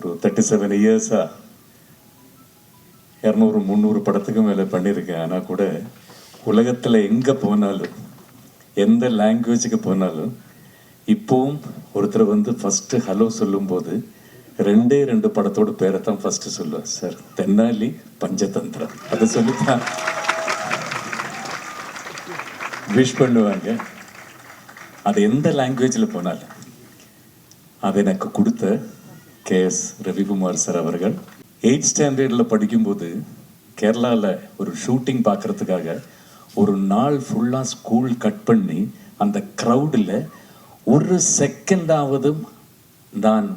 ஒரு 37 இயர்ஸாக 200-300 படத்துக்கு மேலே பண்ணியிருக்கேன். ஆனால் கூட உலகத்தில் எங்கே போனாலும் எந்த லாங்குவேஜுக்கு போனாலும் இப்போவும் ஒருத்தர் வந்து ஃபஸ்ட்டு ஹலோ சொல்லும்போது 2 படத்தோட பேரை தான் ஃபஸ்ட்டு சொல்லுவார். சார் தென்னாலி பஞ்சதந்திரம் அதை சொல்லித்தான் விஷ் பண்ணுவாங்க. அது எந்த லாங்குவேஜில் போனாலும் அதை எனக்கு கொடுத்த கேஎஸ் ரவிக்குமார் சார் அவர்கள் 8th ஸ்டாண்டர்டில் படிக்கும்போது கேரளாவில் ஒரு ஷூட்டிங் பார்க்குறதுக்காக ஒரு நாள் ஃபுல்லாக ஸ்கூல் கட் பண்ணி அந்த க்ரௌடில் ஒரு செகண்டாவது நான்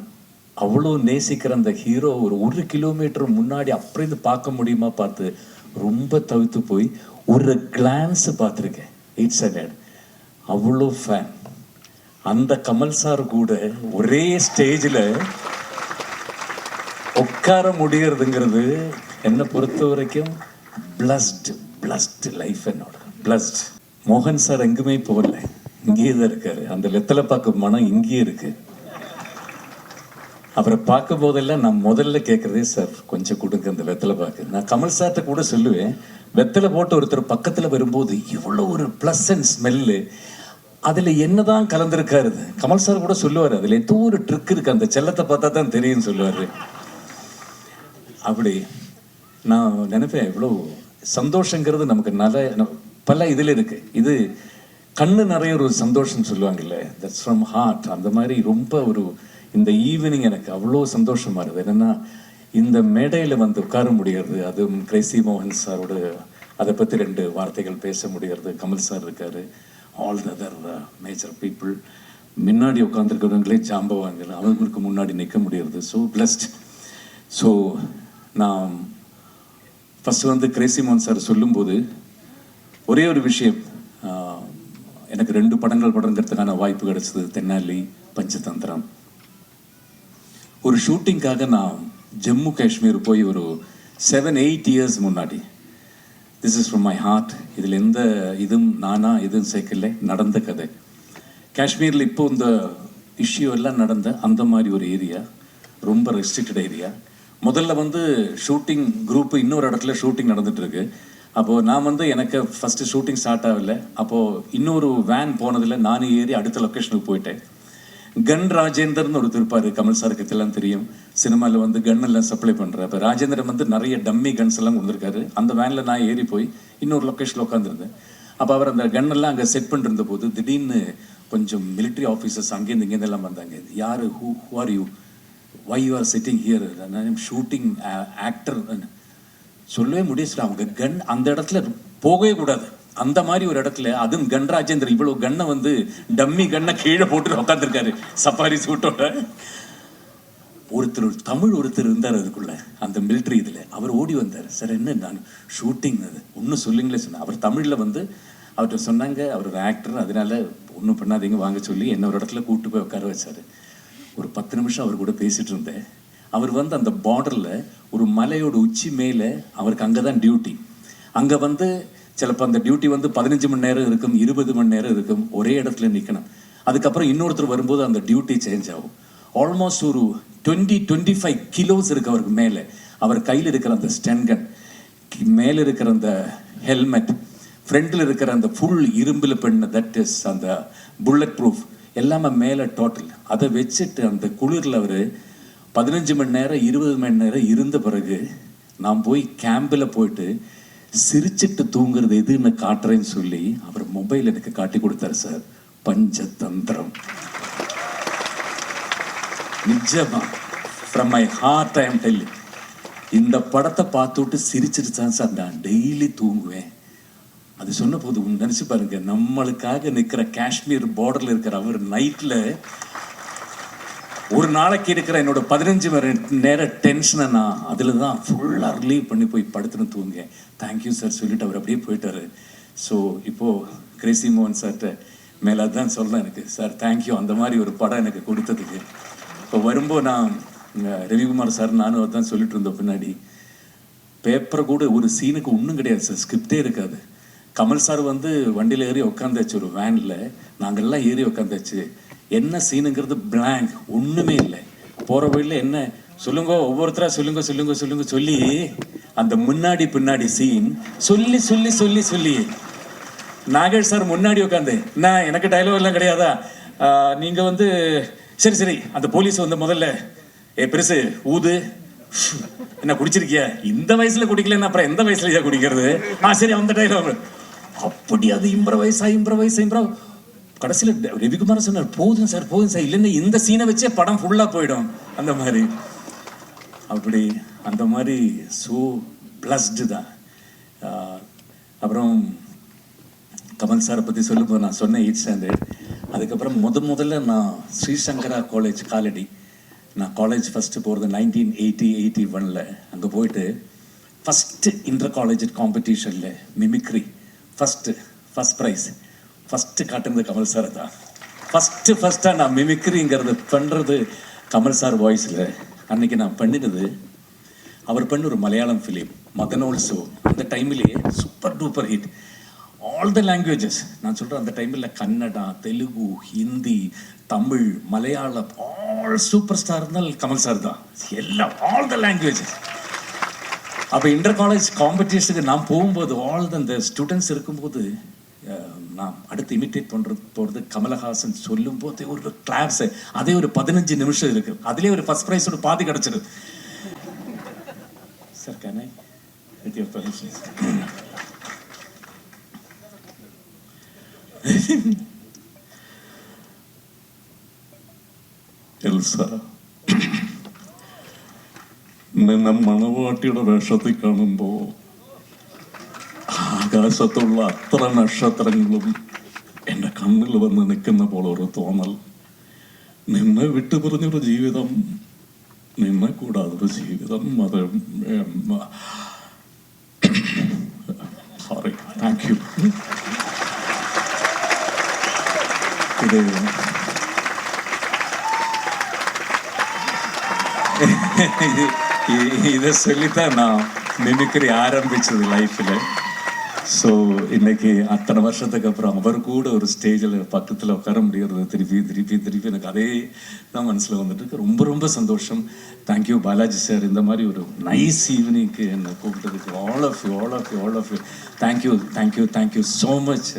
அவ்வளோ நேசிக்கிற அந்த ஹீரோ ஒரு கிலோமீட்டர் முன்னாடி அப்படியே பார்க்க முடியுமா பார்த்து ரொம்ப தவித்து போய் ஒரு கிளான்ஸ் பார்த்துருக்கேன். 8th ஸ்டாண்டர்ட் அவ்வளோ ஃபேன். அந்த கமல் சார் கூட ஒரே ஸ்டேஜில் உட்கார முடியறதுங்கிறது என்னை பொறுத்த வரைக்கும் பிளஸ்ட் லைஃப். என்னோட பிளஸ்ட். மோகன் சார் எங்குமே போகல, இங்கேயே தான் இருக்காரு. அந்த வெத்தலை பார்க்க மனம் இங்கேயே இருக்கு. அவரை பார்க்கும் போதெல்லாம் நான் முதல்ல கேட்கறதே சார் கொஞ்சம் கொடுங்க அந்த வெத்தலை பார்க்க. நான் கமல் சார்கிட்ட கூட சொல்லுவேன், வெத்தலை போட்டு ஒருத்தர் பக்கத்தில் வரும்போது இவ்வளோ ஒரு ப்ளசன்ட் ஸ்மெல்லு, அதில் என்னதான் கலந்துருக்காரு. கமல் சார் கூட சொல்லுவார், அதில் ஏதோ ஒரு ட்ரிக் இருக்கு, அந்த செல்லத்தை பார்த்தா தான் தெரியும்னு சொல்லுவார். அப்படி நான் நினைப்பேன், இவ்வளோ சந்தோஷங்கிறது நமக்கு பல இதில் இருக்கு. இது கண்ணு நிறைய ஒரு சந்தோஷம் சொல்லுவாங்கல்ல, தட்ஸ் ஃப்ரம் ஹார்ட். அந்த மாதிரி ரொம்ப ஒரு இந்த ஈவினிங் எனக்கு அவ்வளோ சந்தோஷமா இருக்குது. என்னென்னா இந்த மேடையில் வந்து உட்கார முடியாது, அதுவும் கிரேசி மோகன் சாரோட அதை பற்றி 2 வார்த்தைகள் பேச முடியாது. கமல் சார் இருக்காரு, all the other major people முன்னாடி உட்காந்துருக்கிறவங்களே ஜாம்பவாங்க, அவங்களுக்கு முன்னாடி நிற்க முடியாது. So blessed. ஸோ நான் ஃபஸ்ட்டு வந்து கிரேசி மோகன் சார் சொல்லும்போது ஒரே ஒரு விஷயம், எனக்கு 2 படங்கள் படங்கிறதுக்கான வாய்ப்பு கிடைச்சது. தென்னாலி பஞ்சதந்திரம். ஒரு ஷூட்டிங்காக நான் ஜம்மு காஷ்மீர் போய் ஒரு 7-8 இயர்ஸ் முன்னாடி. This is from my heart. இதில் எந்த இதுவும் சேர்க்கல, நடந்த கதை. காஷ்மீரில் இப்போ இந்த இஷ்யூ எல்லாம் நடந்த அந்த மாதிரி ஒரு ஏரியா, ரொம்ப ரெஸ்ட்ரிக்டட் ஏரியா. முதல்ல வந்து ஷூட்டிங் குரூப்பு இன்னொரு இடத்துல ஷூட்டிங் நடந்துகிட்ருக்கு. அப்போது நான் வந்து எனக்கு ஃபஸ்ட்டு ஷூட்டிங் ஸ்டார்ட் ஆகலை. அப்போது இன்னொரு வேன் போனதில் நானும் ஏறி அடுத்த லொக்கேஷனுக்கு போயிட்டேன். கன் ராஜேந்தர்னு ஒருத்தர் இருப்பார், கமல் சாருக்கு இதெல்லாம் தெரியும். சினிமாவில் வந்து கன் எல்லாம் சப்ளை பண்ணுறாரு. இப்போ ராஜேந்திரன் வந்து நிறைய டம்மி கன்ஸ் எல்லாம் கொடுத்துருக்காரு. அந்த வேனில் நான் ஏறி போய் இன்னொரு லொக்கேஷனில் உட்காந்துருந்தேன். அப்போ அவர் அந்த கன்னெல்லாம் அங்கே செட் பண்ணிருந்த போது திடீர்னு கொஞ்சம் மிலிட்ரி ஆஃபீஸர்ஸ் அங்கேருந்து இங்கேருந்தெல்லாம் வந்தாங்க. யார், who are you, why you are sitting here, shooting actor சொல்லவே முடியாது. அவங்க கன் அந்த இடத்துல போகவே கூடாது, அந்த மாதிரி ஒரு இடத்துல. அதுவும் கன் ராஜேந்தர் இவ்வளோ கன்னை வந்து டம்மி கன்னை கீழே போட்டு உட்காந்துருக்காரு சஃபாரி சூட்டோட. தமிழ் ஒருத்தர் இருந்தார் அதுக்குள்ள, அந்த மிலிட்ரி இதில். அவர் ஓடி வந்தார். சார் என்ன, நான் ஷூட்டிங் அது ஒன்றும் சொல்லுங்களே சொன்னேன். அவர் தமிழில் வந்து அவர்கிட்ட சொன்னாங்க, அவர் ஒரு ஆக்டர், அதனால ஒன்றும் பண்ணாதீங்க வாங்க சொல்லி என்ன ஒரு இடத்துல கூப்பிட்டு போய் உட்கார வச்சார். ஒரு 10 நிமிஷம் அவர் கூட பேசிகிட்டு இருந்தேன். அவர் வந்து அந்த பார்டரில் ஒரு மலையோட உச்சி மேலே, அவருக்கு அங்கே தான் டியூட்டி. அங்கே வந்து சிலப்போ அந்த டியூட்டி வந்து 15 மணி நேரம் இருக்கும், 20 மணி நேரம் இருக்கும், ஒரே இடத்துல நிற்கணும். அதுக்கப்புறம் இன்னொருத்தர் வரும்போது அந்த டியூட்டி சேஞ்ச் ஆகும். ஆல்மோஸ்ட் ஒரு 20-25 கிலோஸ் இருக்கு அவருக்கு மேலே. அவர் கையில் இருக்கிற அந்த ஸ்டன் கன், மேலே இருக்கிற அந்த ஹெல்மெட், ஃப்ரண்டில் இருக்கிற அந்த ஃபுல் இரும்பில் பண்ண தட் இஸ் அந்த புல்லட் ப்ரூஃப் எல்லாமே மேலே டோட்டல். அதை வச்சுட்டு அந்த குளிரில் அவர் 15 மணி நேரம் 20 மணி நேரம் இருந்த பிறகு நான் போய் கேம்பில் போயிட்டு சிரிச்சிட்டு தூங்குறது எதுன்னு காட்டுறேன்னு சொல்லி அவர் மொபைல் எனக்கு காட்டி கொடுத்தாரு. சார் பஞ்சதந்திரம் நிஜமா from my heart I am telling. இந்த படத்தை பார்த்துட்டு சிரிச்சிட்டு தான் சார் நான் டெய்லி தூங்குவேன். அது சொன்ன போது நினைச்சு பாருங்க, நம்மளுக்காக நிற்கிற காஷ்மீர் பார்டர்ல இருக்கிற அவர் நைட்ல ஒரு நாளைக்கு இருக்கிற என்னோட 15 மணி நேரம் டென்ஷனை நான் அதில் தான் ஃபுல்லாக ரிலீவ் பண்ணி போய் படுத்துன்னு தூங்க. தேங்க்யூ சார் சொல்லிட்டு அவர் அப்படியே போயிட்டாரு. ஸோ இப்போது கிரேசி மோகன் சார்கிட்ட மேலே அதுதான் சொல்கிறேன், எனக்கு சார் தேங்க்யூ அந்த மாதிரி ஒரு படம் எனக்கு கொடுத்ததுக்கு. இப்போ வரும்போது நான் ரவிக்குமார் சார் நானும் அதுதான் சொல்லிட்டு இருந்தோம். பின்னாடி பேப்பரை கூட ஒரு சீனுக்கு ஒன்றும் கிடையாது சார், ஸ்கிரிப்டே இருக்காது. கமல் சார் வந்து வண்டியில் ஏறி உட்காந்தாச்சு, ஒரு வேனில் நாங்கள்லாம் ஏறி உட்காந்தாச்சு. என்ன சீனுங்கிறது பிளாங்க், ஒன்றுமே இல்லை. போகிற வழியில் என்ன சொல்லுங்க, ஒவ்வொருத்தரா சொல்லுங்க சொல்லுங்க சொல்லுங்க சொல்லி அந்த முன்னாடி பின்னாடி சீன் சொல்லி சொல்லி சொல்லி சொல்லி நாகேஷ் சார் முன்னாடி உட்காந்து, நான் எனக்கு டைலாக் எல்லாம் கிடையாதா, நீங்க வந்து சரி சரி அந்த போலீஸ் வந்து முதல்ல பெருசு ஊது, என்ன குடிச்சிருக்கியா, இந்த வயசுல குடிக்கலன்னா அப்புறம் எந்த வயசுலயா குடிக்கிறது, சரி அந்த டைலாக். அப்படி அது இம்ப்ரவைஸ் கடைசியில ரவிக்குமார் சொன்னார், போதும் சார் இல்லைன்னா இந்த சீனை வச்சே படம் ஃபுல்லா போயிடும் அந்த மாதிரி. அப்படி அந்த மாதிரி ஸோ பிளஸ்டு தான். அப்புறம் கமல் சாரை பற்றி சொல்லும்போது நான் சொன்னேன் 8th ஸ்டாண்டர்ட். அதுக்கப்புறம் முதல்ல நான் ஸ்ரீசங்கரா காலேஜ் காலடி, நான் காலேஜ் ஃபஸ்ட்டு போகிறது 1981 அங்கே போயிட்டு ஃபஸ்ட்டு இன்டர் காலேஜ் காம்படிஷனில் மிமிக்ரி ஃபஸ்ட் ப்ரைஸ் ஃபஸ்ட்டு காட்டுறது கமல் சார் தான். ஃபஸ்ட்டாக நான் மிமிக்ரிங்கிறது பண்ணுறது கமல் சார் வாய்ஸில். அன்றைக்கி நான் பண்ணினது அவர் பண்ண ஒரு மலையாளம் ஃபிலிம் மதனோல்சோ, அந்த டைம்லேயே super duper hit. All the languages நான் சொல்கிறேன், அந்த டைமில் Kannada, Telugu, Hindi, Tamil, Malayalam all super star இருந்தால் கமல் சார் தான். எல்லாம் ஆல் த லாங்குவேஜஸ். அப்போ இன்டர் காலேஜ் காம்படிஷனுக்கு நான் போகும்போது அந்த ஸ்டூடெண்ட்ஸ் இருக்கும்போது நான் அடுத்து இமிட்டேட் போகிறது கமலஹாசன் சொல்லும் போதே ஒரு கிளாப்ஸ், அதே ஒரு 15 நிமிஷம் இருக்கு, அதுலேயே ஒரு ஃபர்ஸ்ட் ப்ரைஸோட பாதி கிடச்சிருது. Sir can I with your permission? Elsa, നിന്നെ മണവാട്ടിയുടെ വേഷത്തിൽ കാണുമ്പോൾ ആകാശത്തുള്ള അത്ര നക്ഷത്രങ്ങളും എൻ്റെ കണ്ണിൽ വന്ന് നിൽക്കുന്ന പോലെ ഒരു തോന്നൽ. നിന്നെ വിട്ടുപിരിഞ്ഞൊരു ജീവിതം, നിന്നെ കൂടാതൊരു ജീവിതം, അത് സോറി, താങ്ക് യു. இதை சொல்லித்தான் நான் மிமிக்ரி ஆரம்பிச்சது லைஃப்பில். ஸோ இன்னைக்கு அத்தனை வருஷத்துக்கு அப்புறம் அவர் கூட ஒரு ஸ்டேஜில் பக்கத்தில் உட்கார முடியறது திருப்பி எனக்கு அதே தான் மனசில் வந்துட்டு இருக்கு. ரொம்ப சந்தோஷம். தேங்க்யூ பாலாஜி சார், இந்த மாதிரி ஒரு நைஸ் ஈவினிங்க்கு என்னை கூப்பிட்டதுக்கு. All of you thank you so much.